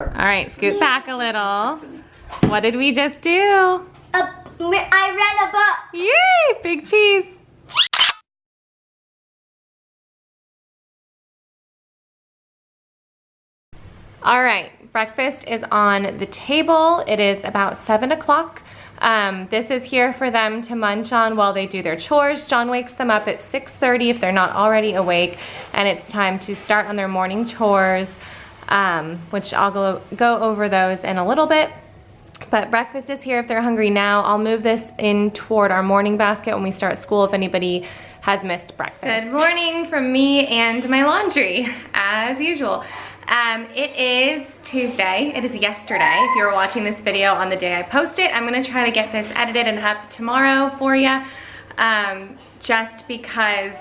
All right, scoot back a little. What did we just do? I read a book. Yay, big cheese. All right, breakfast is on the table. It is about 7 o'clock. This is here for them to munch on while they do their chores. John wakes them up at 6:30 if they're not already awake, and it's time to start on their morning chores, which I'll go over those in a little bit. But breakfast is here if they're hungry now. I'll move this in toward our morning basket when we start school if anybody has missed breakfast. Good morning from me and my laundry, as usual. It is Tuesday. It is yesterday. If you're watching this video on the day I post it, I'm gonna try to get this edited and up tomorrow for you, just because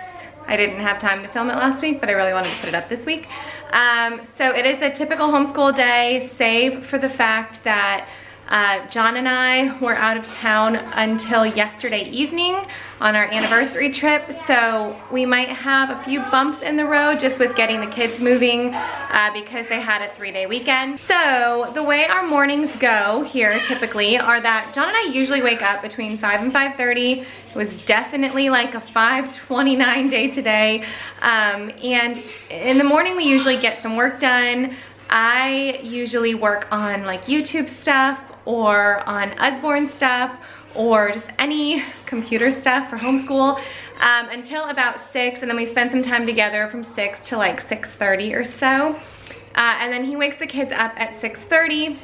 I didn't have time to film it last week, but I really wanted to put it up this week. So it is a typical homeschool day, save for the fact that John and I were out of town until yesterday evening on our anniversary trip, so we might have a few bumps in the road just with getting the kids moving because they had a 3-day weekend. So the way our mornings go here typically are that John and I usually wake up between 5 and 5:30. It was definitely like a 5:29 day today, and in the morning we usually get some work done. I usually work on like YouTube stuff or on Usborne stuff or just any computer stuff for homeschool until about 6, and then we spend some time together from 6 to like 6:30 or so. And then he wakes the kids up at 6:30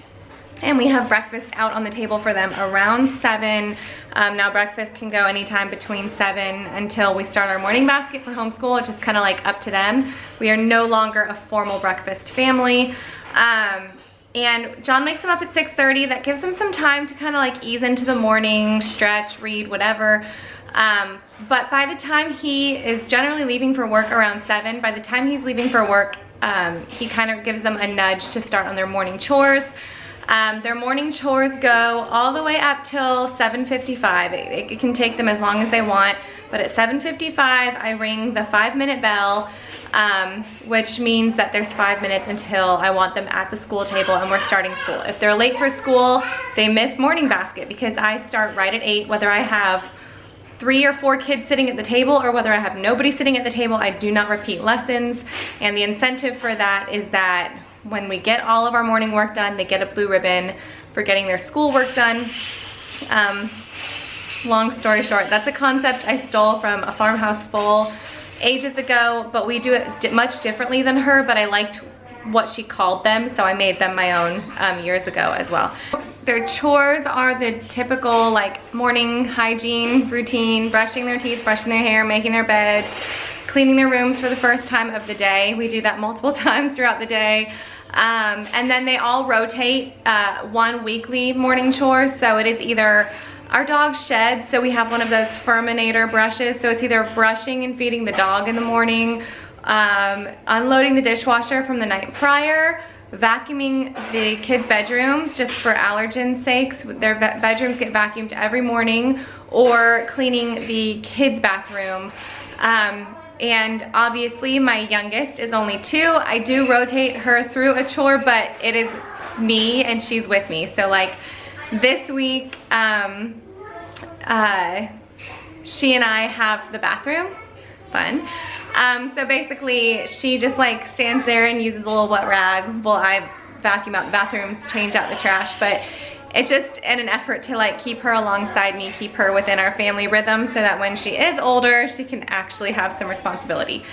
and we have breakfast out on the table for them around 7. Now breakfast can go anytime between 7 until we start our morning basket for homeschool. It's just kind of like up to them. We are no longer a formal breakfast family. And John wakes them up at 6:30. That gives them some time to kind of like ease into the morning, stretch, read, whatever. But by the time he is generally leaving for work around 7, by the time he's leaving for work, he kind of gives them a nudge to start on their morning chores. Their morning chores go all the way up till 7:55. It can take them as long as they want, but at 7:55 I ring the 5-minute bell, which means that there's 5 minutes until I want them at the school table and we're starting school. If they're late for school, they miss morning basket because I start right at 8, whether I have 3 or 4 kids sitting at the table or whether I have nobody sitting at the table. I do not repeat lessons, and the incentive for that is that when we get all of our morning work done, they get a blue ribbon for getting their school work done. Long story short, that's a concept I stole from a farmhouse full ages ago, but we do it much differently than her, but I liked what she called them, so I made them my own years ago as well. Their chores are the typical like morning hygiene routine: brushing their teeth, brushing their hair, making their beds, cleaning their rooms for the first time of the day. We do that multiple times throughout the day. And then they all rotate one weekly morning chore. So it is either our dog sheds, so we have one of those Furminator brushes. So it's either brushing and feeding the dog in the morning, unloading the dishwasher from the night prior, vacuuming the kids' bedrooms just for allergen sakes. Their bedrooms get vacuumed every morning, or cleaning the kids' bathroom. And obviously my youngest is only 2. I do rotate her through a chore, but it is me and she's with me. So like this week, she and I have the bathroom. Fun. So basically she just like stands there and uses a little wet rag while I vacuum out the bathroom, change out the trash, but it's just in an effort to like keep her alongside me, keep her within our family rhythm so that when she is older, she can actually have some responsibility.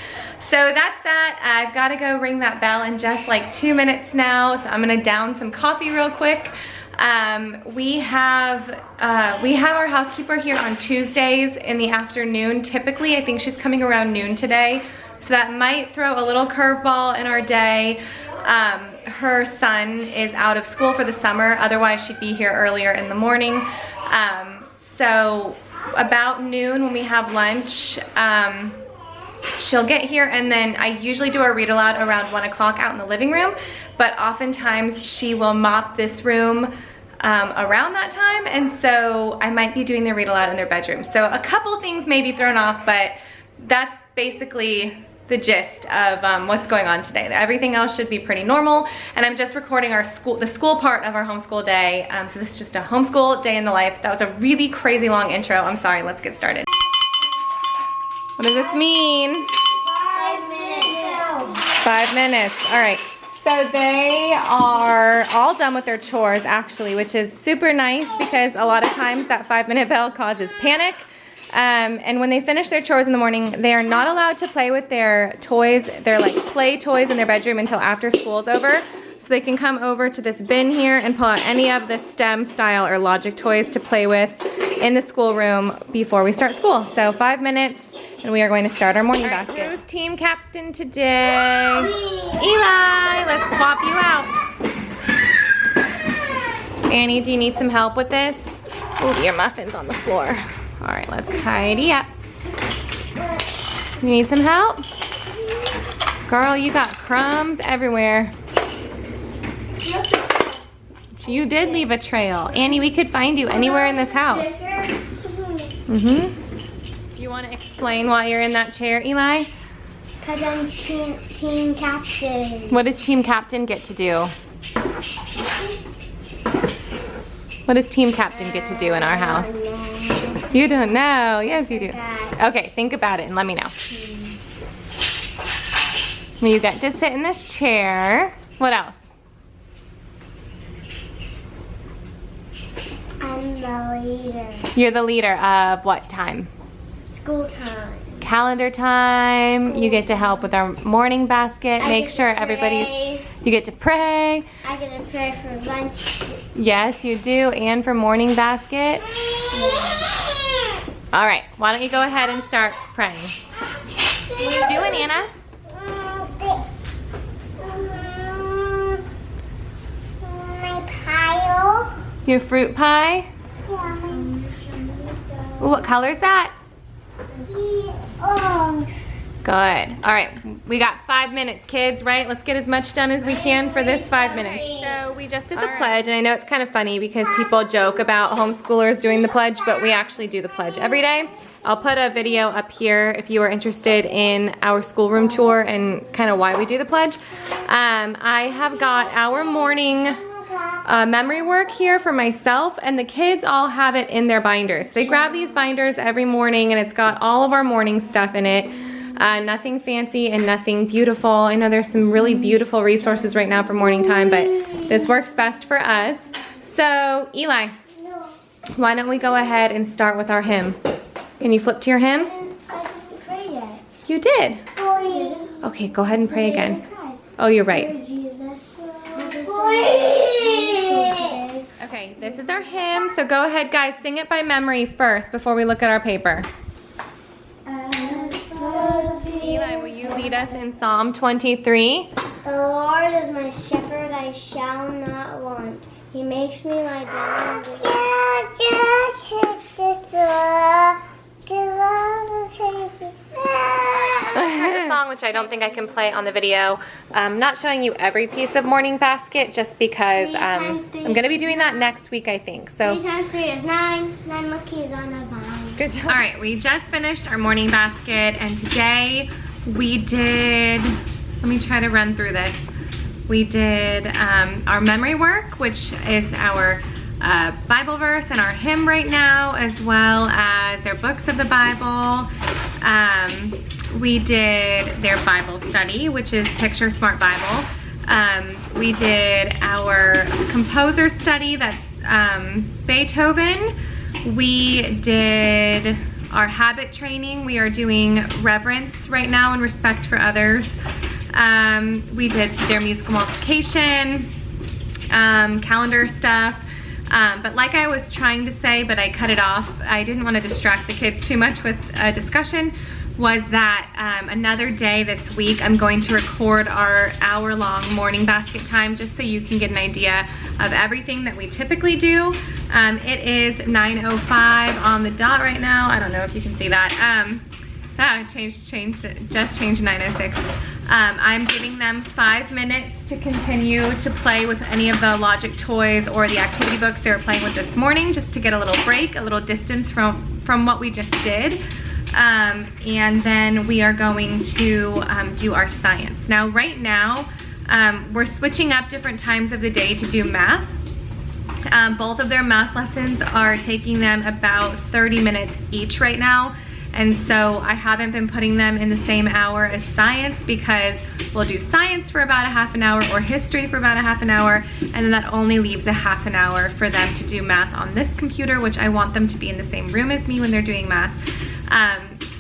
So that's that. I've got to go ring that bell in just like 2 minutes now, so I'm gonna down some coffee real quick. We have our housekeeper here on Tuesdays in the afternoon. Typically, I think she's coming around noon today, so that might throw a little curveball in our day. Her son is out of school for the summer, otherwise she'd be here earlier in the morning. So about noon when we have lunch, she'll get here, and then I usually do our read aloud around 1 o'clock out in the living room, but oftentimes she will mop this room around that time, and so I might be doing the read aloud in their bedroom. So a couple things may be thrown off, but that's basically the gist of what's going on today. Everything else should be pretty normal, and I'm just recording the school part of our homeschool day. So this is just a homeschool day in the life. That was a really crazy long intro. I'm sorry, let's get started. What does this mean? 5 minutes. 5 minutes, all right. So they are all done with their chores actually, which is super nice because a lot of times that 5-minute bell causes panic. And when they finish their chores in the morning, they are not allowed to play with their toys, their like play toys in their bedroom until after school's over. So they can come over to this bin here and pull out any of the STEM style or logic toys to play with in the schoolroom before we start school. So 5 minutes. And we are going to start our morning basket. Who's team captain today? Eli, let's swap you out. Annie, do you need some help with this? Oh, your muffin's on the floor. All right, let's tidy up. You need some help? Girl, you got crumbs everywhere. You did leave a trail. Annie, we could find you anywhere in this house. Mm-hmm. You want to explain why you're in that chair, Eli? Because I'm team captain. What does team captain get to do? What does team captain get to do in our house? You don't know. Yes, you do. Okay, think about it and let me know. You get to sit in this chair. What else? I'm the leader. You're the leader of what time? School time. Calendar time. You get to help with our morning basket. Make sure everybody's, you get to pray. I get to pray for lunch. Yes, you do, and for morning basket. All right, why don't you go ahead and start praying. What are you doing, Anna? My pile. Your fruit pie? Yeah, Ooh, what color is that? Good. All right, we got 5 minutes, kids, right? Let's get as much done as we can for this 5 minutes. So we just did the pledge, and I know it's kind of funny because people joke about homeschoolers doing the pledge, but we actually do the pledge every day. I'll put a video up here if you are interested in our schoolroom tour and kind of why we do the pledge. I have got our morning memory work here for myself, and the kids all have it in their binders. They grab these binders every morning, and it's got all of our morning stuff in it. Nothing fancy and nothing beautiful. I know there's some really beautiful resources right now for morning time, but this works best for us. So, Eli, why don't we go ahead and start with our hymn? Can you flip to your hymn? I didn't pray yet. You did. Boy. Okay, go ahead and pray again. Oh, you're right. Okay, this is our hymn, so go ahead, guys, sing it by memory first before we look at our paper. Eli, will you lead us in Psalm 23? The Lord is my shepherd, I shall not want. He makes me lie down. Here's a song which I don't think I can play on the video. I'm not showing you every piece of morning basket just because I'm going to be doing that next week, I think. So 3 times 3 is 9. 9 monkeys on a vine. Good job. All right, we just finished our morning basket, and today we did, let me try to run through this. We did our memory work, which is our Bible verse and our hymn right now, as well as their books of the Bible. We did their Bible study, which is Picture Smart Bible. We did our composer study, that's Beethoven. We did our habit training. We are doing reverence right now and respect for others. We did their musical multiplication, calendar stuff. But like I was trying to say, but I cut it off, I didn't want to distract the kids too much with a discussion, was that another day this week I'm going to record our hour-long morning basket time just so you can get an idea of everything that we typically do. It is 9:05 on the dot right now. I don't know if you can see that. Just changed to 9:06. I'm giving them 5 minutes to continue to play with any of the logic toys or the activity books they were playing with this morning, just to get a little break, a little distance from what we just did. and then we are going to do our science. Now, right now, we're switching up different times of the day to do math. Both of their math lessons are taking them about 30 minutes each right now. And so I haven't been putting them in the same hour as science, because we'll do science for about a half an hour or history for about a half an hour, and then that only leaves a half an hour for them to do math on this computer, which I want them to be in the same room as me when they're doing math.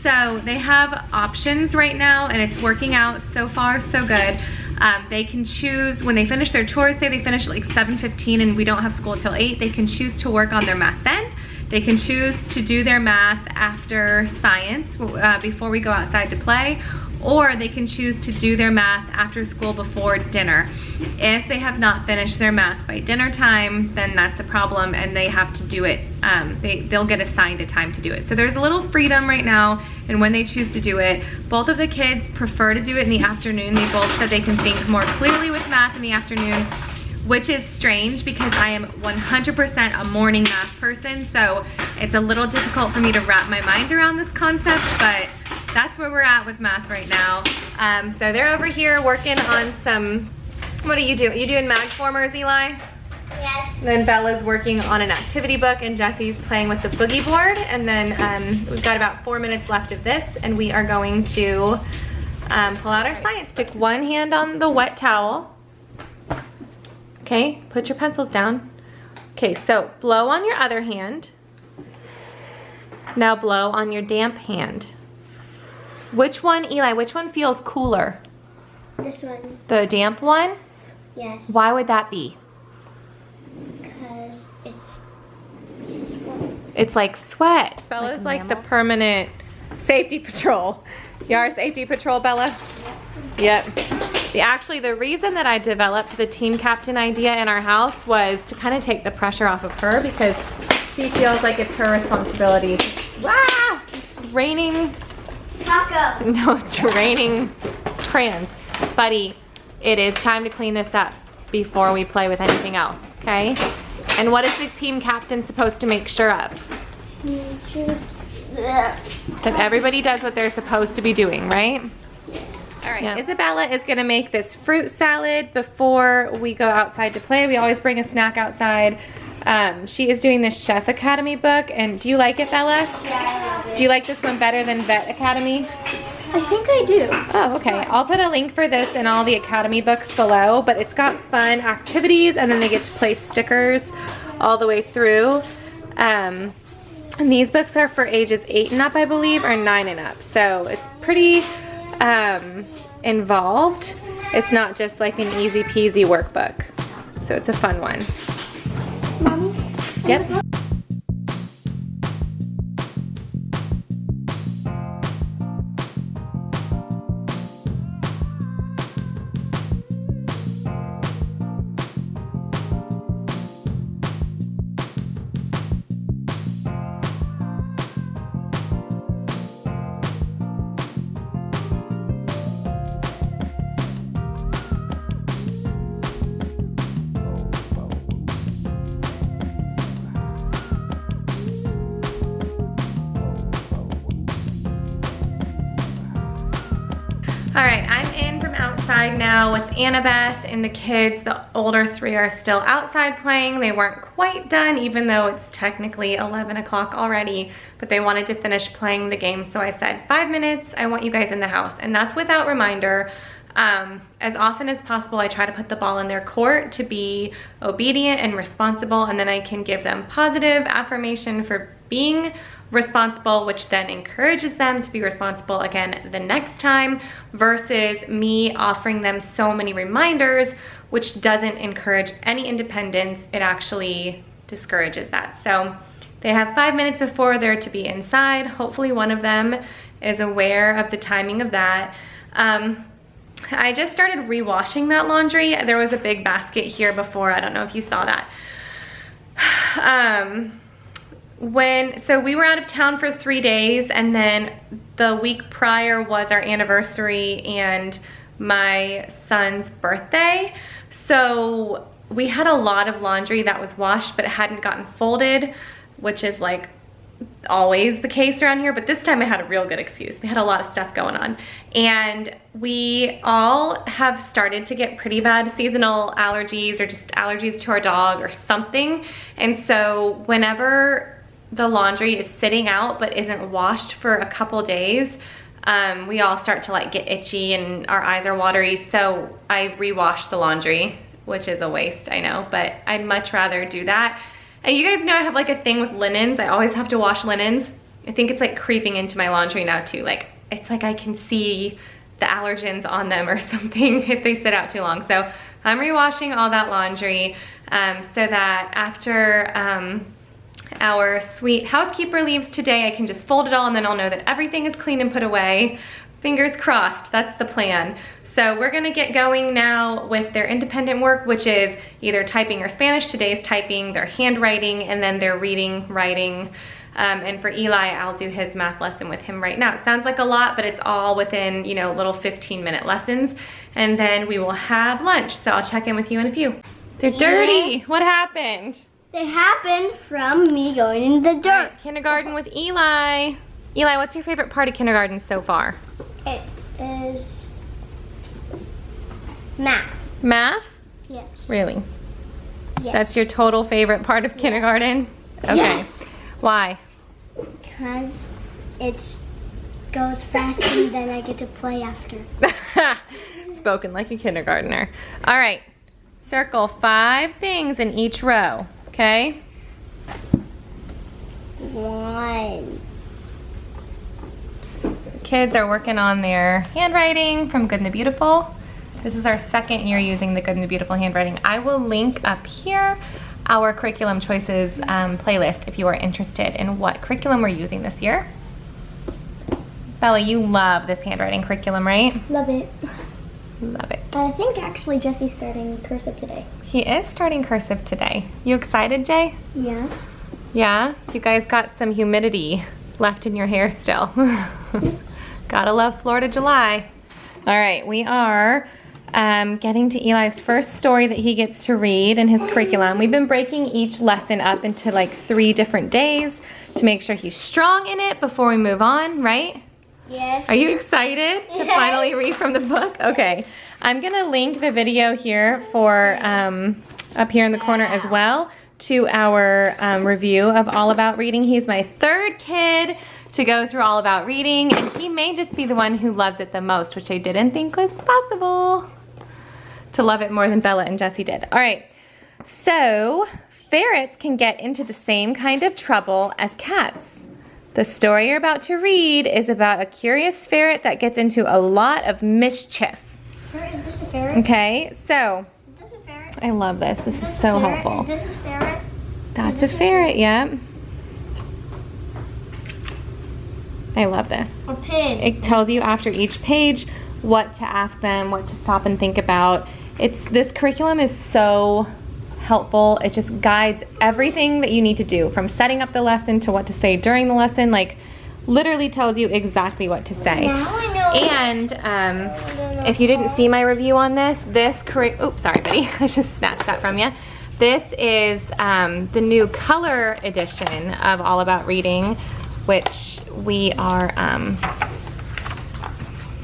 So they have options right now, and it's working out so far so good. They can choose, when they finish their chores, say they finish at like 7:15 and we don't have school till 8, they can choose to work on their math then. They can choose to do their math after science, before we go outside to play, or they can choose to do their math after school before dinner. If they have not finished their math by dinner time, then that's a problem and they have to do it, they'll get assigned a time to do it. So there's a little freedom right now in when they choose to do it. Both of the kids prefer to do it in the afternoon. They both said they can think more clearly with math in the afternoon, which is strange because I am 100% a morning math person, so it's a little difficult for me to wrap my mind around this concept, but that's where we're at with math right now. So they're over here working on some, what are you doing? Are you doing mag formers, Eli? Yes. Then Bella's working on an activity book and Jesse's playing with the boogie board, and then we've got about 4 minutes left of this, and we are going to pull out our science. Stick one hand on the wet towel. Okay, put your pencils down. Okay, so blow on your other hand. Now blow on your damp hand. Which one, Eli, which one feels cooler? This one. The damp one? Yes. Why would that be? Because it's sweat. It's like sweat. Bella's like the permanent safety patrol. You are safety patrol, Bella? Yep. Actually, the reason that I developed the team captain idea in our house was to kind of take the pressure off of her, because she feels like it's her responsibility. Wow! It's raining. Taco. No, it's raining crayons. Buddy, it is time to clean this up before we play with anything else, okay? And what is the team captain supposed to make sure of? That everybody does what they're supposed to be doing, right? All right, Isabella is gonna make this fruit salad before we go outside to play. We always bring a snack outside. She is doing this Chef Academy book, and do you like it, Bella? Yeah, I love it. Do you like this one better than Vet Academy? I think I do. Oh, okay. I'll put a link for this in all the Academy books below, but it's got fun activities, and then they get to place stickers all the way through. And these books are for ages 8 and up, I believe, or 9 and up. So it's pretty involved. It's not just like an easy peasy workbook. So it's a fun one. Mommy? Yep. All right, I'm in from outside now with Annabeth and the kids. The older 3 are still outside playing. They weren't quite done, even though it's technically 11 o'clock already, but they wanted to finish playing the game. So I said, 5 minutes, I want you guys in the house. And that's without reminder. As often as possible, I try to put the ball in their court to be obedient and responsible, and then I can give them positive affirmation for being responsible, which then encourages them to be responsible again the next time, versus me offering them so many reminders, which doesn't encourage any independence. It actually discourages that. So they have 5 minutes before they're to be inside. Hopefully one of them is aware of the timing of that. I just started rewashing that laundry. There was a big basket here before. I don't know if you saw that. So we were out of town for 3 days, and then the week prior was our anniversary and my son's birthday. So we had a lot of laundry that was washed but it hadn't gotten folded, which is like always the case around here, but this time I had a real good excuse. We had a lot of stuff going on. And we all have started to get pretty bad seasonal allergies or just allergies to our dog or something. And so whenever the laundry is sitting out but isn't washed for a couple days, we all start to like get itchy and our eyes are watery. So I rewash the laundry, which is a waste, I know, but I'd much rather do that. And you guys know I have like a thing with linens. I always have to wash linens. I think it's like creeping into my laundry now too. Like, it's like I can see the allergens on them or something if they sit out too long. So I'm rewashing all that laundry so that after our sweet housekeeper leaves today, I can just fold it all and then I'll know that everything is clean and put away. Fingers crossed, that's the plan. So we're gonna get going now with their independent work, which is either typing or Spanish. Today's typing, their handwriting, and then their reading, writing. And for Eli, I'll do his math lesson with him right now. It sounds like a lot, but it's all within, you know, little 15-minute lessons. And then we will have lunch. So I'll check in with you in a few. They're dirty. Yes. What happened? They happened from me going in the dirt. Right, kindergarten with Eli. Eli, what's your favorite part of kindergarten so far? It is math. Math? Yes. Really? Yes. That's your total favorite part of kindergarten? Okay. Yes. Why? Because it goes fast and then I get to play after. Spoken like a kindergartner. All right. Circle 5 things in each row, okay? 1. Kids are working on their handwriting from Good and the Beautiful. This is our second year using the Good and the Beautiful handwriting. I will link up here our curriculum choices playlist if you are interested in what curriculum we're using this year. Bella, you love this handwriting curriculum, right? Love it. Love it. I think actually Jesse's starting cursive today. He is starting cursive today. You excited, Jay? Yes. Yeah? You guys got some humidity left in your hair still. Gotta love Florida July. All right, we are getting to Eli's first story that he gets to read in his curriculum. We've been breaking each lesson up into like 3 different days to make sure he's strong in it before we move on, right? Yes. Are you excited to finally read from the book? Okay. I'm gonna link the video here for up here in the corner as well to our review of All About Reading. He's my 3rd kid to go through All About Reading, and he may just be the one who loves it the most, which I didn't think was possible to love it more than Bella and Jesse did. All right, so ferrets can get into the same kind of trouble as cats. The story you're about to read is about a curious ferret that gets into a lot of mischief. Is this a ferret? Okay, so Is this a ferret? I love this. This is so helpful. Is this a ferret? That's a ferret, yeah. I love this. A pig. It tells you after each page what to ask them, what to stop and think about. This curriculum is so helpful. It just guides everything that you need to do, from setting up the lesson to what to say during the lesson. Like, literally tells you exactly what to say. Now I know. And if you didn't see my review on this oops, sorry, buddy. I just snatched that from you. This is the new color edition of All About Reading, which we are,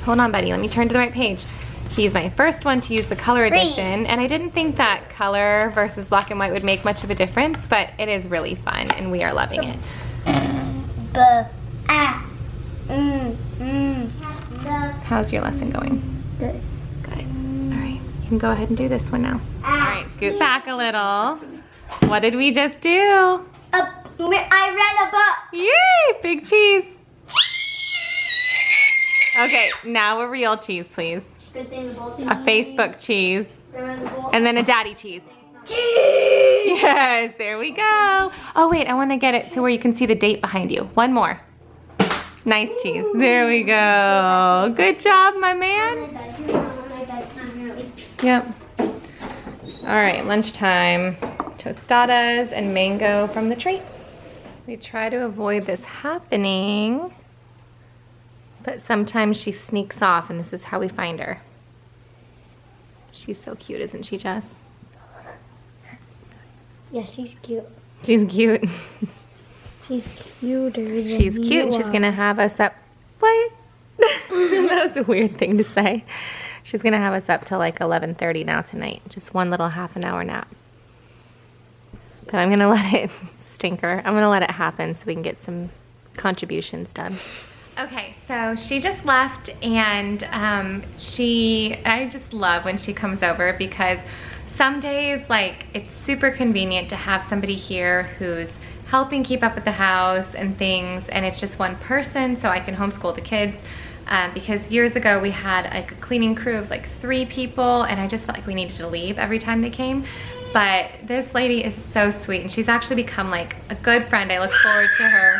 hold on, buddy, let me turn to the right page. He's my first one to use the color edition, and I didn't think that color versus black and white would make much of a difference, but it is really fun, and we are loving it. How's your lesson going? Good. Good. All right, you can go ahead and do this one now. All right, scoot back a little. What did we just do? I read a book. Yay, big cheese. Okay, now a real cheese, please. Good thing the bolt. A Facebook cheese. And then a daddy cheese. Cheese. Yes, there we go. Oh wait, I want to get it to where you can see the date behind you. One more. Nice cheese. There we go. Good job, my man. Yep. All right, lunchtime. Tostadas and mango from the tree. We try to avoid this happening, but sometimes she sneaks off, and this is how we find her. She's so cute, isn't she, Jess? Yeah, she's cute. She's cute. She's cuter than She's cute and she's gonna have us up. What? That was a weird thing to say. She's gonna have us up till like 11:30 now tonight. Just one little half an hour nap. But I'm gonna let it stinker. I'm gonna let it happen so we can get some contributions done. Okay, so she just left, and I just love when she comes over because some days, like, it's super convenient to have somebody here who's helping keep up with the house and things, and it's just one person, so I can homeschool the kids. Because years ago we had like a cleaning crew of like 3 people, and I just felt like we needed to leave every time they came. But this lady is so sweet, and she's actually become like a good friend. I look forward to her.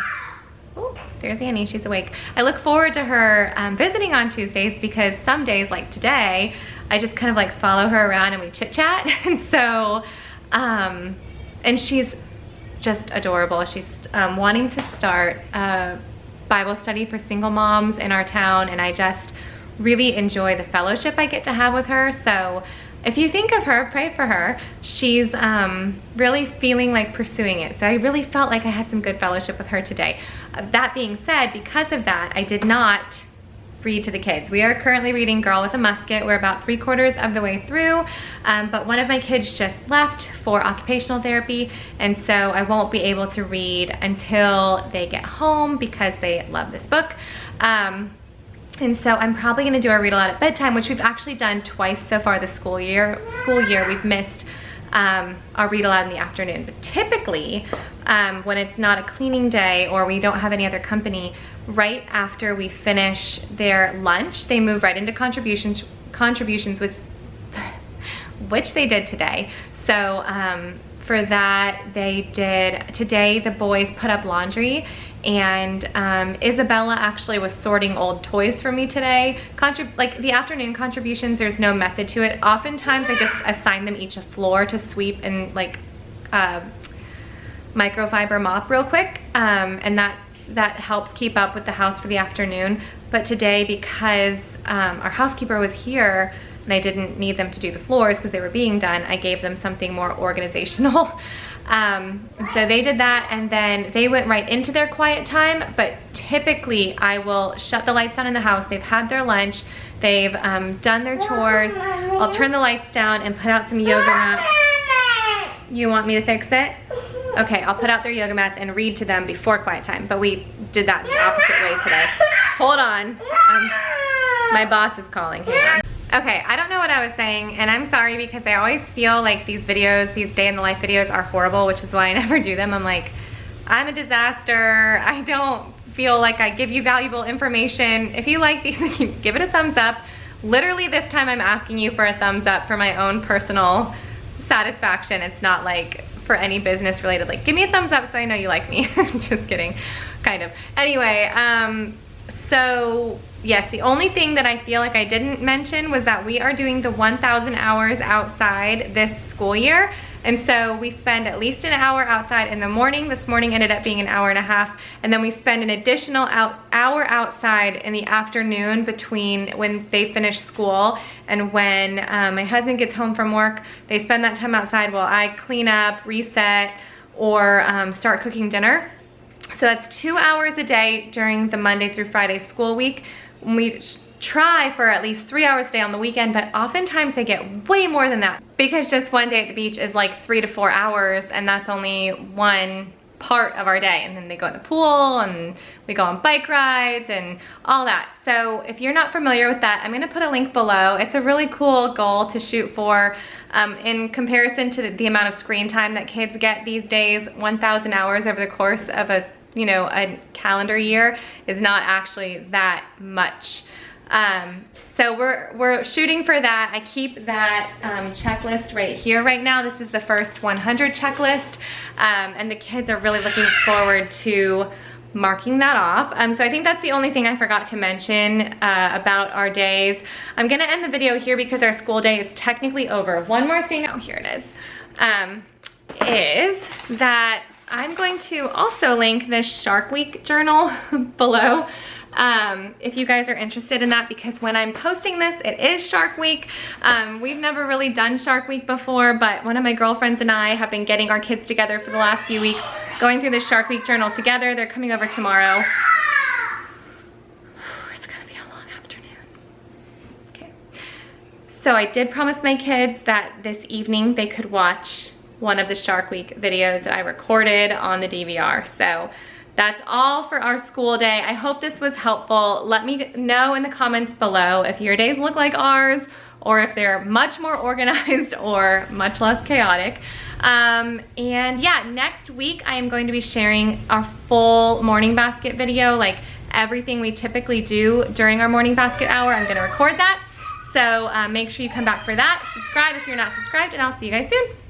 Oh, there's Annie, she's awake. I look forward to her visiting on Tuesdays, because some days like today, I just kind of like follow her around and we chit chat. And so, and she's just adorable. She's wanting to start a Bible study for single moms in our town, and I just really enjoy the fellowship I get to have with her. So if you think of her, pray for her. She's really feeling like pursuing it. So I really felt like I had some good fellowship with her today. That being said, because of that, I did not read to the kids. We are currently reading Girl with a Musket. We're about 3/4 of the way through, but one of my kids just left for occupational therapy, and so I won't be able to read until they get home because they love this book. And so I'm probably gonna do our read aloud at bedtime, which we've actually done twice so far this school year. We've missed our read aloud in the afternoon. But typically, when it's not a cleaning day or we don't have any other company, right after we finish their lunch, they move right into contributions which they did today. So for that, they did, today the boys put up laundry, and Isabella actually was sorting old toys for me today. Like the afternoon contributions, there's no method to it. Oftentimes I just assign them each a floor to sweep and like microfiber mop real quick, and that helps keep up with the house for the afternoon. But today, because our housekeeper was here and I didn't need them to do the floors because they were being done, I gave them something more organizational. So they did that, and then they went right into their quiet time. But typically I will shut the lights on in the house. They've had their lunch, they've done their chores. I'll turn the lights down and put out some yoga mats. You want me to fix it? Okay, I'll put out their yoga mats and read to them before quiet time, but we did that the opposite way today. Hold on, my boss is calling, hang on. Okay, I don't know what I was saying, and I'm sorry because I always feel like these videos, these day in the life videos are horrible, which is why I never do them. I'm like, I'm a disaster. I don't feel like I give you valuable information. If you like these, give it a thumbs up. Literally this time I'm asking you for a thumbs up for my own personal satisfaction. It's not like for any business related, like give me a thumbs up so I know you like me. Just kidding, kind of. Anyway, so yes, the only thing that I feel like I didn't mention was that we are doing the 1,000 hours outside this school year. And so we spend at least an hour outside in the morning. This morning ended up being an hour and a half. And then we spend an additional hour outside in the afternoon between when they finish school and when my husband gets home from work. They spend that time outside while I clean up, reset, or start cooking dinner. So that's 2 hours a day during the Monday through Friday school week. We try for at least 3 hours a day on the weekend, but oftentimes they get way more than that because just one day at the beach is like 3 to 4 hours, and that's only one part of our day. And then they go in the pool and we go on bike rides and all that. So if you're not familiar with that, I'm gonna put a link below. It's a really cool goal to shoot for in comparison to the amount of screen time that kids get these days. 1,000 hours over the course of a calendar year is not actually that much. So we're shooting for that. I keep that checklist right here right now. This is the first 100 checklist, and the kids are really looking forward to marking that off. So I think that's the only thing I forgot to mention about our days. I'm gonna end the video here because our school day is technically over. One more thing, oh, here it is that I'm going to also link this Shark Week journal below. if you guys are interested in that, because when I'm posting this, it is Shark Week. We've never really done Shark Week before, but one of my girlfriends and I have been getting our kids together for the last few weeks, going through the Shark Week journal together. They're coming over tomorrow. It's gonna be a long afternoon. Okay. So I did promise my kids that this evening they could watch one of the Shark Week videos that I recorded on the DVR. So that's all for our school day. I hope this was helpful. Let me know in the comments below if your days look like ours, or if they're much more organized or much less chaotic. And yeah, next week I am going to be sharing our full morning basket video, like everything we typically do during our morning basket hour. I'm gonna record that. So make sure you come back for that. Subscribe if you're not subscribed, and I'll see you guys soon.